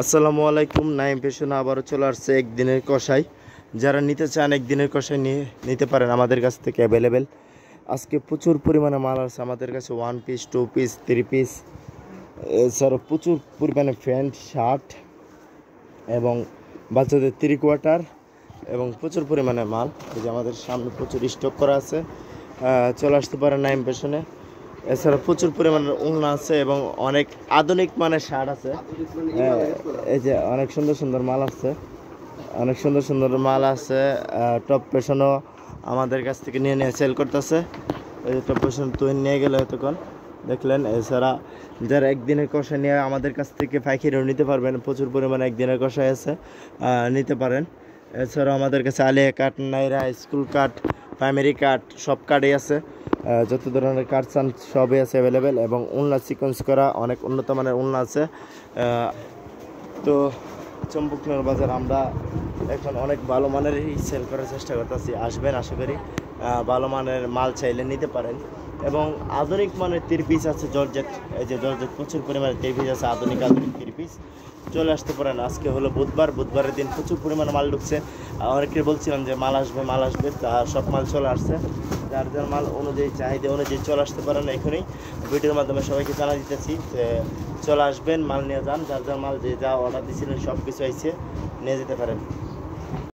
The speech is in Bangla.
আসসালামু আলাইকুম। নাইম ফ্যাশন আবারও চলে আসছে একদিনের কষাই। যারা নিতে চান একদিনের কষাই নিতে পারেন আমাদের কাছ থেকে অ্যাভেলেবেল। আজকে প্রচুর পরিমাণে মাল আছে আমাদের কাছে, 1 পিস 2 পিস 3 পিস, এছাড়াও প্রচুর পরিমাণে প্যান্ট শার্ট এবং বাচ্চাদের 3/4 এবং প্রচুর পরিমাণে মাল এই যে আমাদের সামনে প্রচুর স্টক করা আছে। চলে আসতে পারেন নাইম ফ্যাশনে। এছাড়া প্রচুর পরিমাণে ওড়না আছে এবং অনেক আধুনিক মানের শার্ট আছে। এই যে অনেক সুন্দর সুন্দর মাল আছে, অনেক সুন্দর সুন্দর মাল আছে। টপ ফ্যাশনও আমাদের কাছ থেকে নিয়ে নিয়ে সেল করতেছে। এই যে টপ ফ্যাশন তুই নিয়ে গেলে এতক্ষণ দেখলেন। এছাড়া যারা একদিনের কষাই নিয়ে আমাদের কাছ থেকে পাইকারিও নিতে পারবেন, প্রচুর পরিমাণে একদিনের কষাই আছে, নিতে পারেন। এছাড়াও আমাদের কাছে আলিয়া কাট, নাইরা, স্কুল কাট, প্রাইমারি কাট সব কার্ডই আছে। যত ধরনের কার্ড চান সবই আছে অ্যাভেলেবেল এবং ওড়না সিকোয়েন্স করা অনেক উন্নত মানের ওড়না আছে। তো চম্পকনগর বাজার আমরা এখন অনেক ভালো মানেরই সেল করার চেষ্টা করতেছি। আসবেন, আশা করি ভালো মানের মাল চাইলে নিতে পারেন। এবং আধুনিক মানের 3 পিস আছে জর্জেট। এই যে জর্জেট প্রচুর পরিমাণে 3 পিস আছে, আধুনিক 3 পিস। চলে আসতে পারেন। আজকে হলো বুধবারের দিন প্রচুর পরিমাণে মাল ঢুকছে। অনেকে বলছিলাম যে মাল আসবে, তা সব মাল চলে আসছে। যার যার মাল অনুযায়ী, চাহিদা অনুযায়ী চলে আসতে পারেন। এখনই ভিডিওর মাধ্যমে সবাইকে জানা দিতেছি যে চলে আসবেন, মাল নিয়ে যান। যার যার মাল যে যা অর্ডার দিয়েছিলেন সব কিছু আইছে, নিয়ে যেতে পারেন।